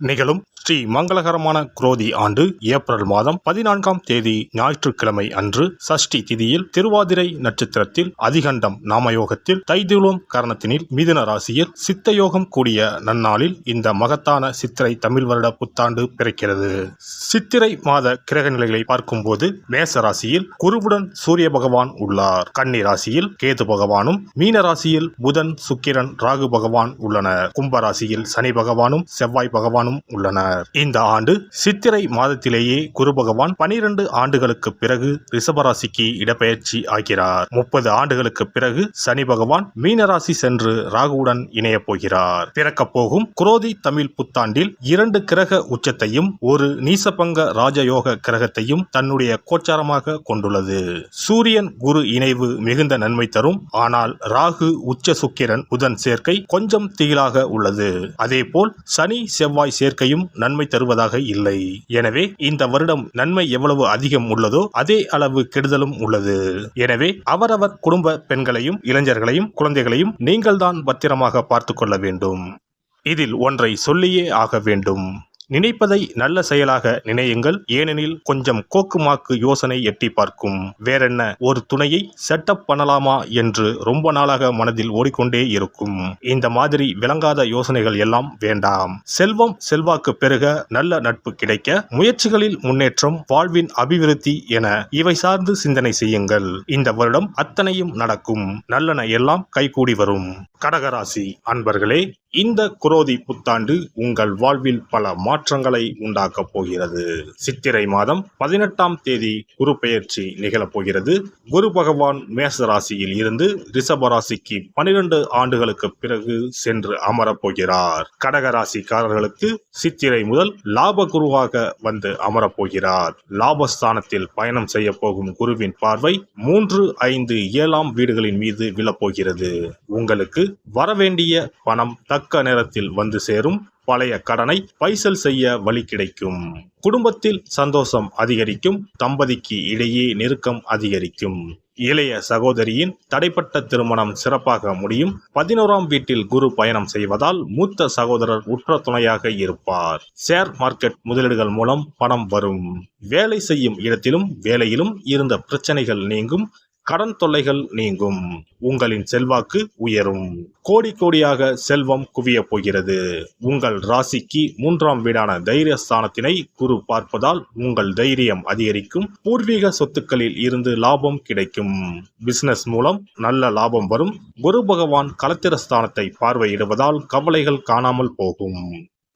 நிகழும் ஸ்ரீ மங்களகரமான குரோதி ஆண்டு ஏப்ரல் மாதம் 14ஆம் தேதி ஞாயிற்றுக்கிழமை அன்று சஷ்டி திதியில் திருவாதிரை நட்சத்திரத்தில் அதிகண்டம் நாமயோகத்தில் தைதுளம் கரணத்தினில் மிதுன ராசியில் சித்தயோகம் கூடிய நன்னாளில் இந்த மகத்தான சித்திரை தமிழ் வருட புத்தாண்டு பிறக்கிறது. சித்திரை மாத கிரக நிலைகளை பார்க்கும்போது மேச ராசியில் குருவுடன் சூரிய பகவான் உள்ளார். கன்னி ராசியில் கேது பகவானும், மீன ராசியில் புதன், சுக்கிரன், ராகு பகவான் உள்ளனர். கும்ப ராசியில் சனி பகவானும் செவ்வாய் பகவானும் உள்ளனர். இந்த ஆண்டு சித்திரை மாதத்திலேயே குரு பகவான் 12 ஆண்டுகளுக்கு பிறகு ரிஷபராசிக்கு இடப்பெயர்ச்சி ஆகிறார். 30 ஆண்டுகளுக்கு பிறகு சனி பகவான் மீனராசி சென்று ராகுவுடன் இணைய போகிறார். பிறக்க போகும் குரோதி தமிழ் புத்தாண்டில் 2 கிரக உச்சத்தையும் ஒரு நீசபங்க ராஜயோக கிரகத்தையும் தன்னுடைய கோச்சாரமாக கொண்டுள்ளது. சூரியன் குரு இணைவு மிகுந்த நன்மை தரும். ஆனால் ராகு, உச்ச சுக்கிரன், புதன் சேர்க்கை கொஞ்சம் திகிலாக உள்ளது. அதேபோல் சனி செவ்வாய் சேர்க்கையும் நன்மை தருவதாக இல்லை. எனவே இந்த வருடம் நன்மை எவ்வளவு அதிகம் உள்ளதோ அதே அளவு கெடுதலும் உள்ளது. எனவே அவரவர் குடும்ப பெண்களையும், இளைஞர்களையும், குழந்தைகளையும் நீங்கள்தான் பத்திரமாக பார்த்துக் கொள்ள வேண்டும். இதில் ஒன்றை சொல்லியே ஆக வேண்டும். நினைப்பதை நல்ல செயலாக நினையுங்கள். ஏனெனில் கொஞ்சம் கோக்குமாக்கு யோசனை எட்டி பார்க்கும். வேறென்ன, ஒரு துணையை செட்டப் பண்ணலாமா என்று ரொம்ப நாளாக மனதில் ஓடிக்கொண்டே இருக்கும். இந்த மாதிரி விளங்காத யோசனைகள் எல்லாம் வேண்டாம். செல்வம் செல்வாக்கு பெருக, நல்ல நட்பு கிடைக்க, முயற்சிகளில் முன்னேற்றம், வாழ்வின் அபிவிருத்தி என இவை சார்ந்து சிந்தனை செய்யுங்கள். இந்த வருடம் அத்தனையும் நடக்கும். நல்லன எல்லாம் கைகூடி வரும். கடகராசி அன்பர்களே, இந்த குரோதி புத்தாண்டு உங்கள் வாழ்வில் பல மாற்றங்களை உண்டாக்கப் போகிறது. சித்திரை மாதம் 18ஆம் தேதி குரு பெயர்ச்சி நிகழப் போகிறது. குரு பகவான் மேச ராசியில் இருந்து ரிஷப ராசிக்கு 12 ஆண்டுகளுக்கு பிறகு சென்று அமரப் போகிறார். கடகராசிக்காரர்களுக்கு சித்திரை முதல் லாப குருவாக வந்து அமரப் போகிறார். லாபஸ்தானத்தில் பயணம் செய்ய போகும் குருவின் பார்வை 3, 5, 7ஆம் வீடுகளின் மீது விழப்போகிறது. உங்களுக்கு வரவேண்டிய பணம் தக்க நேரத்தில் வந்து சேரும். பழைய கடனை பைசல் செய்ய வழி கிடைக்கும். குடும்பத்தில் சந்தோஷம் அதிகரிக்கும். தம்பதிக்கு இடையே நெருக்கம் அதிகரிக்கும். இளைய சகோதரியின் தடைப்பட்ட திருமணம் சிறப்பாக முடியும். 11ஆம் வீட்டில் குரு பயணம் செய்வதால் மூத்த சகோதரர் உற்ற துணையாக இருப்பார். ஷேர் மார்க்கெட் முதலீடுகள் மூலம் பணம் வரும். வேலை செய்யும் இடத்திலும் வேலையிலும் இருந்த பிரச்சனைகள் நீங்கும். கடன் தொல்லைகள் நீங்கும். உங்களின் செல்வாக்கு உயரும். கோடி கோடியாக செல்வம் குவிய போகிறது. உங்கள் ராசிக்கு 3ஆம் வீடான தைரியஸ்தானத்தினை குரு பார்ப்பதால் உங்கள் தைரியம் அதிகரிக்கும். பூர்வீக சொத்துக்களில் இருந்து லாபம் கிடைக்கும். பிசினஸ் மூலம் நல்ல லாபம் வரும். குரு பகவான் களத்திரஸ்தானத்தை பார்வையிடுவதால் கவலைகள் காணாமல் போகும்.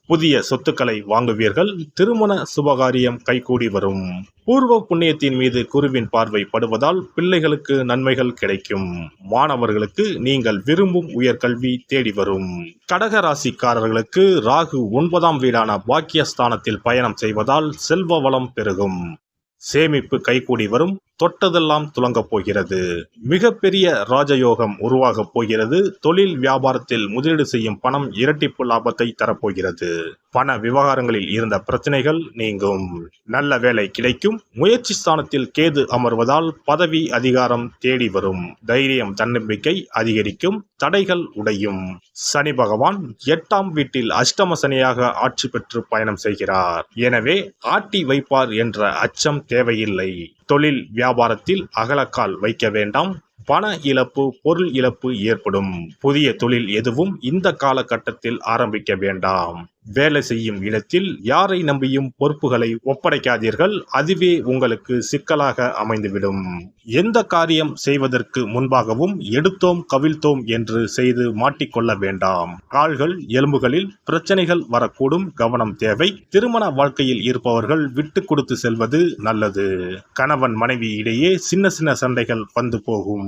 புதிய சொத்துக்களை வாங்குவீர்கள். திருமண சுபகாரியம் கைகூடி வரும். பூர்வ புண்ணியத்தின் மீது குருவின் பார்வை படுவதால் பிள்ளைகளுக்கு நன்மைகள் கிடைக்கும். மாணவர்களுக்கு நீங்கள் விரும்பும் உயர்கல்வி தேடி வரும். கடக ராசிக்காரர்களுக்கு ராகு 9ஆம் வீடான பாக்கியஸ்தானத்தில் பயணம் செய்வதால் செல்வ வளம் பெருகும். சேமிப்பு கைகூடி வரும். தொட்டதெல்லாம் துலங்கப் போகிறது. மிகப்பெரிய ராஜயோகம் உருவாகப் போகிறது. தொழில் வியாபாரத்தில் முதலீடு செய்யும் பணம் இரட்டிப்பு லாபத்தை தரப்போகிறது. பண விவகாரங்களில் இருந்த பிரச்சனைகள் நீங்கும். நல்ல வேலை கிடைக்கும். முயற்சி ஸ்தானத்தில் கேது அமர்வதால் பதவி அதிகாரம் தேடி வரும். தைரியம் தன்னம்பிக்கை அதிகரிக்கும். தடைகள் உடையும். சனி பகவான் 8ஆம் வீட்டில் அஷ்டம சனியாக ஆட்சி பெற்று பயணம் செய்கிறார். எனவே ஆட்டி வைப்பார் என்ற அச்சம் தேவையில்லை. தொழில் வியாபாரத்தில் அகலக்கால் வைக்க வேண்டாம். பண இழப்பு, பொருள் இழப்பு ஏற்படும். புதிய தொழில் எதுவும் இந்த காலகட்டத்தில் ஆரம்பிக்க வேண்டாம். வேலை செய்யும் இடத்தில் யாரை நம்பியும் பொறுப்புகளை ஒப்படைக்காதீர்கள். அதுவே உங்களுக்கு சிக்கலாக அமைந்துவிடும். எந்த காரியம் செய்வதற்கு முன்பாகவும் எடுத்தோம் கவிழ்த்தோம் என்று செய்து மாட்டிக்கொள்ள வேண்டாம். கால்கள் எலும்புகளில் பிரச்சனைகள் வரக்கூடும். கவனம் தேவை. திருமண வாழ்க்கையில் இருப்பவர்கள் விட்டு கொடுத்து செல்வது நல்லது. கணவன் மனைவி இடையே சின்ன சின்ன சண்டைகள் வந்து போகும்.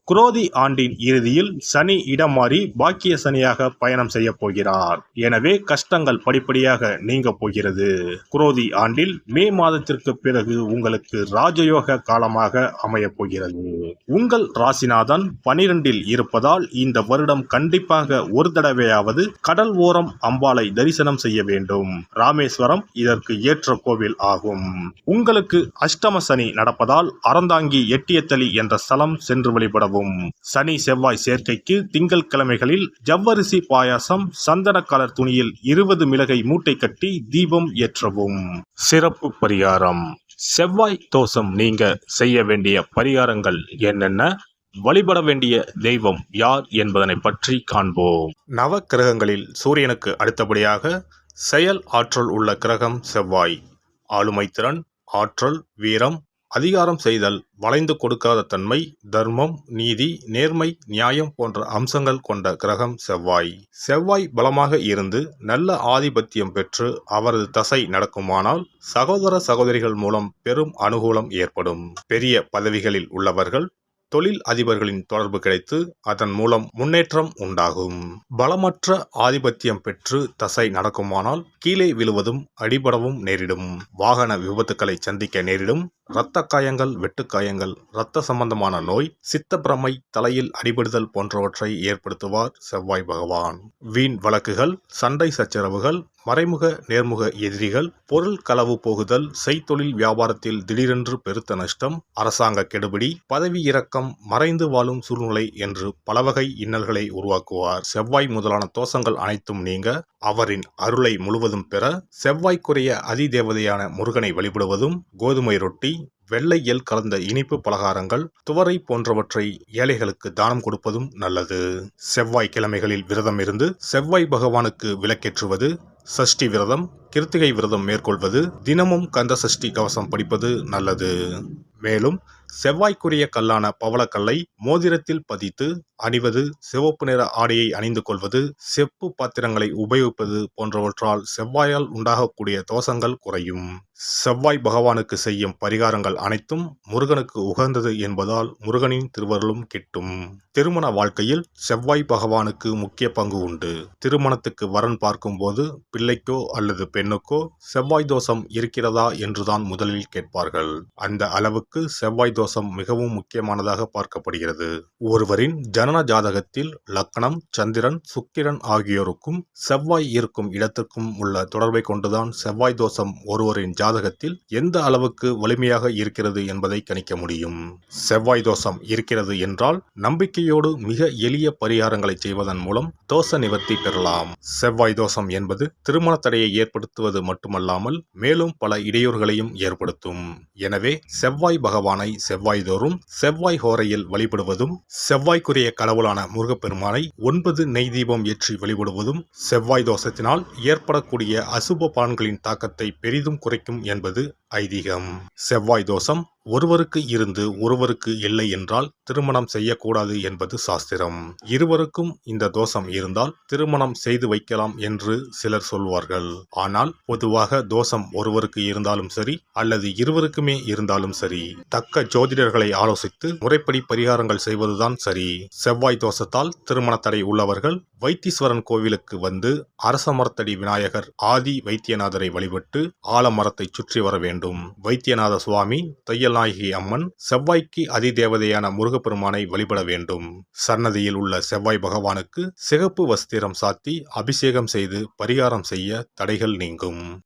குரோதி ஆண்டின் இறுதியில் சனி இடம் மாறி பாக்கிய சனியாக பயணம் செய்ய போகிறார். எனவே கஷ்டங்கள் படிப்படியாக நீங்க போகிறது. குரோதி ஆண்டில் மே மாதத்திற்கு பிறகு உங்களுக்கு ராஜயோக காலமாக அமைய போகிறது. உங்கள் ராசிநாதன் 12இல் இருப்பதால் இந்த வருடம் கண்டிப்பாக ஒரு தடவையாவது கடல் ஓரம் அம்பாளை தரிசனம் செய்ய வேண்டும். ராமேஸ்வரம் இதற்கு ஏற்ற கோவில் ஆகும். உங்களுக்கு அஷ்டம சனி நடப்பதால் அறந்தாங்கி எட்டியத்தளி என்ற ஸ்தலம் சென்று வழிபடவும். செய்யவும். சனி செவ்வாய் சேர்க்கைக்கு திங்கள் கிழமைகளில் ஜவ்வரிசி பாயாசம் சந்தன கலர் துணியில் 20 மிளகை மூட்டை கட்டி தீபம் ஏற்றவும். சிறப்பு பரிகாரம். செவ்வாய் தோஷம் நீங்க செய்ய வேண்டிய பரிகாரங்கள் என்னென்ன, வழிபட வேண்டிய தெய்வம் யார் என்பதனை பற்றி காண்போம். நவ கிரகங்களில் சூரியனுக்கு அடுத்தபடியாக செயல் ஆற்றல் உள்ள கிரகம் செவ்வாய். ஆளுமை திறன், ஆற்றல், வீரம், அதிகாரம் செய்தல், வளைந்து கொடுக்காத தன்மை, தர்மம், நீதி, நேர்மை, நியாயம் போன்ற அம்சங்கள் கொண்ட கிரகம் செவ்வாய். செவ்வாய் பலமாக இருந்து நல்ல ஆதிபத்தியம் பெற்று அவரது தசை நடக்குமானால் சகோதர சகோதரிகள் மூலம் பெரும் அனுகூலம் ஏற்படும். பெரிய பதவிகளில் உள்ளவர்கள், தொழில் அதிபர்களின் தொடர்பு கிடைத்து அதன் மூலம் முன்னேற்றம் உண்டாகும். பலமற்ற ஆதிபத்தியம் பெற்று தசை நடக்குமானால் கீழே விழுவதும் அடிபடவும் நேரிடும். வாகன விபத்துக்களை சந்திக்க நேரிடும். இரத்த காயங்கள், வெட்டுக்காயங்கள், இரத்த சம்பந்தமான நோய், சித்தப்பிரமை, தலையில் அடிபடுதல் போன்றவற்றை ஏற்படுத்துவார் செவ்வாய் பகவான். வீண் வழக்குகள், சண்டை சச்சரவுகள், மறைமுக நேர்முக எதிரிகள், பொருள் களவு போகுதல், செய்தொழில் வியாபாரத்தில் திடீரென்று பெருத்த நஷ்டம், அரசாங்க கெடுபிடி, பதவி இறக்கம், மறைந்து வாழும் சூழ்நிலை என்று பலவகை இன்னல்களை உருவாக்குவார். செவ்வாய் முதலான தோஷங்கள் அனைத்தும் நீங்க அவரின் அருளை முழுவதும் பெற செவ்வாய்க்குரிய அதிதேவதையான முருகனை வழிபடுவதும், கோதுமை ரொட்டி, வெள்ளை எள் கலந்த இனிப்பு பலகாரங்கள், துவரை போன்றவற்றை ஏழைகளுக்கு தானம் கொடுப்பதும் நல்லது. செவ்வாய் கிழமைகளில் விரதம் இருந்து செவ்வாய் பகவானுக்கு விளக்கேற்றுவது, சஷ்டி விரதம், கிருத்திகை விரதம் மேற்கொள்வது, தினமும் கந்த சஷ்டி கவசம் படிப்பது நல்லது. மேலும் செவ்வாய்க்குரிய கல்லான பவளக்கல்லை மோதிரத்தில் பதித்து அணிவது, சிவப்பு நிற ஆடையை அணிந்து கொள்வது, செப்பு பாத்திரங்களை உபயோகிப்பது போன்றவற்றால் செவ்வாயால் உண்டாகக்கூடிய தோஷங்கள் குறையும். செவ்வாய் பகவானுக்கு செய்யும் பரிகாரங்கள் அனைத்தும் முருகனுக்கு உகந்தது என்பதால் முருகனின் திருவருளும் கிட்டும். திருமண வாழ்க்கையில் செவ்வாய் பகவானுக்கு முக்கிய பங்கு உண்டு. திருமணத்துக்கு வரன் பார்க்கும்போது பிள்ளைக்கோ அல்லது பெண்ணுக்கோ செவ்வாய் தோஷம் இருக்கிறதா என்றுதான் முதலில் கேட்பார்கள். அந்த அளவுக்கு செவ்வாய் தோஷம் மிகவும் முக்கியமானதாக பார்க்கப்படுகிறது. ஒருவரின் ஜனன ஜாதகத்தில் லக்னம், சந்திரன், சுக்கிரன் ஆகியோருக்கும் செவ்வாய் இருக்கும் இடத்திற்கும் உள்ள தொடர்பை கொண்டுதான் செவ்வாய் தோஷம் ஒருவரின் ஜாதகத்தில் எந்த அளவுக்கு வலிமையாக இருக்கிறது என்பதை கணிக்க முடியும். செவ்வாய் தோஷம் இருக்கிறது என்றால் நம்பிக்கையோடு மிக எளிய பரிகாரங்களை செய்வதன் மூலம் தோஷ நிவர்த்தி பெறலாம். செவ்வாய் தோஷம் என்பது திருமண தடையை ஏற்படுத்துவது மட்டுமல்லாமல் மேலும் பல இடையூறுகளையும் ஏற்படுத்தும். எனவே செவ்வாய் பகவானை செவ்வாய் தோறும் செவ்வாய் ஹோரையில் வழிபடுவதும், செவ்வாய்க்குரிய கடவுளான முருகப்பெருமானை 9 நெய் தீபம் ஏற்றி வழிபடுவதும் செவ்வாய் தோஷத்தினால் ஏற்படக்கூடிய அசுப பலன்களின் தாக்கத்தை பெரிதும் குறைக்கும் என்பது ஐதீகம். செவ்வாய் தோஷம் ஒருவருக்கு இருந்து ஒருவருக்கு இல்லை என்றால் திருமணம் செய்யக்கூடாது என்பது சாஸ்திரம். இருவருக்கும் இந்த தோஷம் இருந்தால் திருமணம் செய்து வைக்கலாம் என்று சிலர் சொல்வார்கள். ஆனால் பொதுவாக தோஷம் ஒருவருக்கு இருந்தாலும் சரி அல்லது இருவருக்குமே இருந்தாலும் சரி, தக்க ஜோதிடர்களை ஆலோசித்து முறைப்படி பரிகாரங்கள் செய்வதுதான் சரி. செவ்வாய் தோஷத்தால் திருமண தடை உள்ளவர்கள் வைத்தீஸ்வரன் கோவிலுக்கு வந்து அரச மரத்தடி விநாயகர் ஆதி வைத்தியநாதரை வழிபட்டு ஆலமரத்தை சுற்றி வர வேண்டும். வைத்தியநாத சுவாமி, தையல்நாயகி அம்மன், செவ்வாய்க்கு அதிதேவதையான முருகப்பெருமானை வழிபட வேண்டும். சன்னதியில் உள்ள செவ்வாய் பகவானுக்கு சிகப்பு வஸ்திரம் சாத்தி அபிஷேகம் செய்து பரிகாரம் செய்ய தடைகள் நீங்கும்.